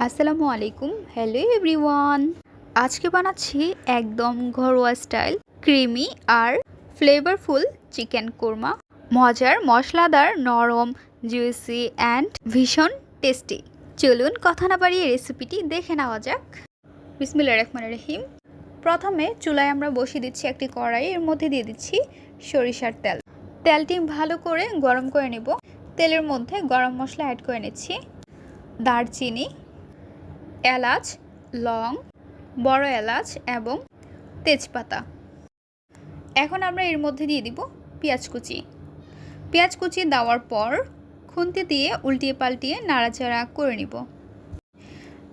আসসালামু আলাইকুম। Hello everyone. আজকে বানাচ্ছি একদম ঘরোয়া স্টাইল ক্রিমি আর ফ্লেভারফুল চিকেন কোরমা। মজার, মশলাদার, নরম, জুইসি অ্যান্ড ভীষণ টেস্টি। চলুন কথা না বাড়িয়ে রেসিপিটি দেখে নেওয়া যাক। বিসমিল্লাহির রহমানির রহিম। প্রথমে চুলায় আমরা বসিয়ে দিচ্ছি একটি কড়াই, এর মধ্যে দিয়ে দিচ্ছি সরিষার তেল। তেলটি ভালো করে গরম করে নেব। তেলের মধ্যে গরম মশলা অ্যাড করে নিচ্ছি, দারচিনি, এলাচ, লং, বড় এলাচ এবং তেজপাতা। এখন আমরা এর মধ্যে দিয়ে দিব পেঁয়াজ কুচি। পেঁয়াজ কুচি দেওয়ার পর খুন্তি দিয়ে উল্টিয়ে পাল্টিয়ে নাড়াচাড়া করে নিব।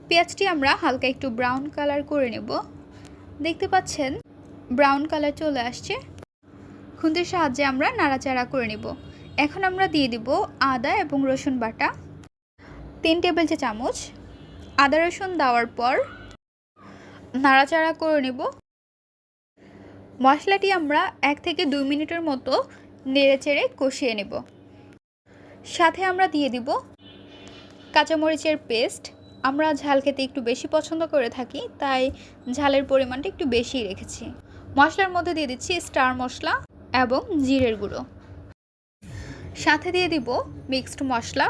পেঁয়াজটি আমরা হালকা একটু ব্রাউন কালার করে নেব। দেখতে পাচ্ছেন ব্রাউন কালার চলে আসছে। খুন্তির সাহায্যে আমরা নাড়াচাড়া করে নিব। এখন আমরা দিয়ে দিব আদা এবং রসুন বাটা 3 টেবিল চামচ। আদা রসুন দেওয়ার পর নাড়াচাড়া করে নেব। মশলাটি আমরা 1 থেকে 2 মিনিটের মতো নেড়েচেড়ে কষিয়ে নেব। সাথে আমরা দিয়ে দিব কাঁচামরিচের পেস্ট। আমরা ঝাল খেতে একটু বেশি পছন্দ করে থাকি, তাই ঝালের পরিমাণটা একটু বেশি রেখেছি। মশলার মধ্যে দিয়ে দিচ্ছি স্টার মশলা এবং জিরের গুঁড়ো। সাথে দিয়ে দিব মিক্সড মশলা।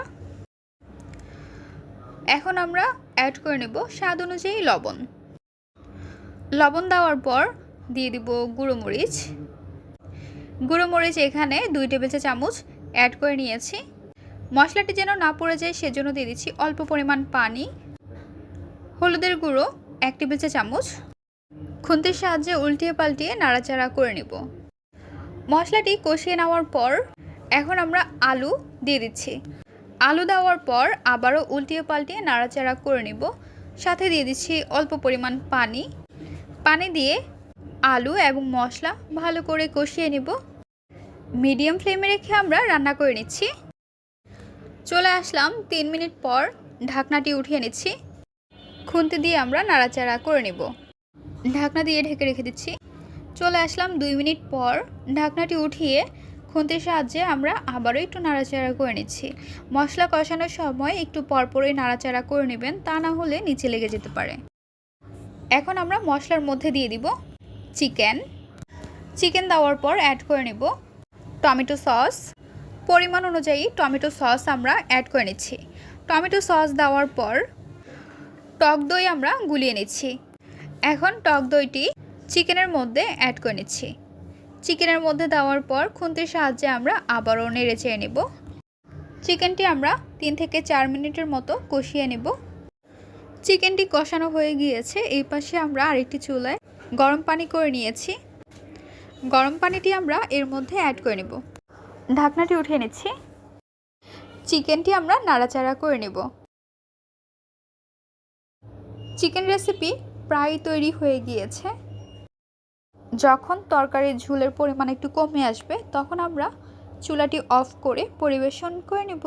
এখন আমরা অ্যাড করে নেব স্বাদ অনুযায়ী লবণ। লবণ দেওয়ার পর দিয়ে দিব গুঁড়ো মরিচ। গুঁড়ো মরিচ এখানে 2 টেবিল চামচ অ্যাড করে নিয়েছি। মশলাটি যেন না পড়ে যায় সেজন্য দিয়ে দিচ্ছি অল্প পরিমাণ পানি। হলুদের গুঁড়ো 1 টেবিল চামচ। খুন্তির সাহায্যে উল্টিয়ে পাল্টিয়ে নাড়াচাড়া করে নেব। মশলাটি কষিয়ে নেওয়ার পর এখন আমরা আলু দিয়ে দিচ্ছি। আলু দেওয়ার পর আবারও উল্টিয়ে পাল্টিয়ে নাড়াচাড়া করে নেব। সাথে দিয়ে দিচ্ছি অল্প পরিমাণ পানি। পানি দিয়ে আলু এবং মশলা ভালো করে কষিয়ে নেব। মিডিয়াম ফ্লেমে রেখে আমরা রান্না করে নিচ্ছি। চলে আসলাম 3 মিনিট পর, ঢাকনাটি উঠিয়ে নিচ্ছি। খুন্তি দিয়ে আমরা নাড়াচাড়া করে নেব। ঢাকনা দিয়ে ঢেকে রেখে দিচ্ছি। চলে আসলাম 2 মিনিট পর, ঢাকনাটি উঠিয়ে খুন্তির সাহায্যে আমরা আবারও একটু নাড়াচাড়া করে নিচ্ছি। মশলা কষানোর সময় একটু পরপরই নাড়াচাড়া করে নেবেন, তা না হলে নিচে লেগে যেতে পারে। এখন আমরা মশলার মধ্যে দিয়ে দিব চিকেন দেওয়ার পর অ্যাড করে নেব টমেটো সস। পরিমাণ অনুযায়ী টমেটো সস আমরা অ্যাড করে নিচ্ছি। টমেটো সস দেওয়ার পর টক দই আমরা গুলিয়ে নিচ্ছি। এখন টক দইটি চিকেনের মধ্যে অ্যাড করে নিচ্ছি। চিকেনের মধ্যে দেওয়ার পর খুন্তির সাহায্যে আমরা আবারও নেড়ে চেড়ে নেব। চিকেনটি আমরা 3 থেকে 4 মিনিটের মতো কষিয়ে নেব। চিকেনটি কষানো হয়ে গিয়েছে। এই পাশে আমরা আরেকটি চুলায় গরম পানি করে নিয়েছি। গরম পানিটি আমরা এর মধ্যে অ্যাড করে নেব। ঢাকনাটি উঠিয়ে নিচ্ছি। চিকেনটি আমরা নাড়াচাড়া করে নেব। চিকেন রেসিপি প্রায় তৈরি হয়ে গিয়েছে। যখন তরকারির ঝোলের পরিমাণ একটু কমে আসবে তখন আমরা চুলাটি অফ করে পরিবেশন করে নেব।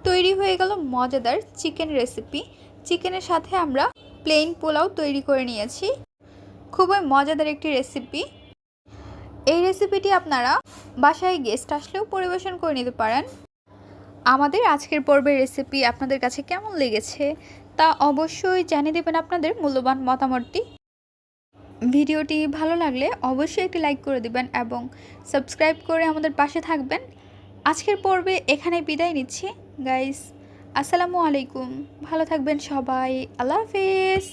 তৈরি হয়ে গেল মজাদার চিকেন রেসিপি। চিকেনের সাথে আমরা প্লেন পোলাও তৈরি করে নিয়েছি। খুবই মজাদার একটি রেসিপি। এই রেসিপিটি আপনারা বাসায় গেস্ট আসলেও পরিবেশন করে নিতে পারেন। আমাদের আজকের পর্বের রেসিপি আপনাদের কাছে কেমন লেগেছে তা অবশ্যই জানিয়ে দেবেন আপনাদের মূল্যবান মতামতটি। ভিডিওটি ভালো লাগলে অবশ্যই একটি লাইক করে দিবেন এবং সাবস্ক্রাইব করে আমাদের পাশে থাকবেন। আজকের পর্বে এখানে বিদায় নিচ্ছি গাইস। আসসালামু আলাইকুম। ভালো থাকবেন সবাই। আল্লাহ হাফেজ।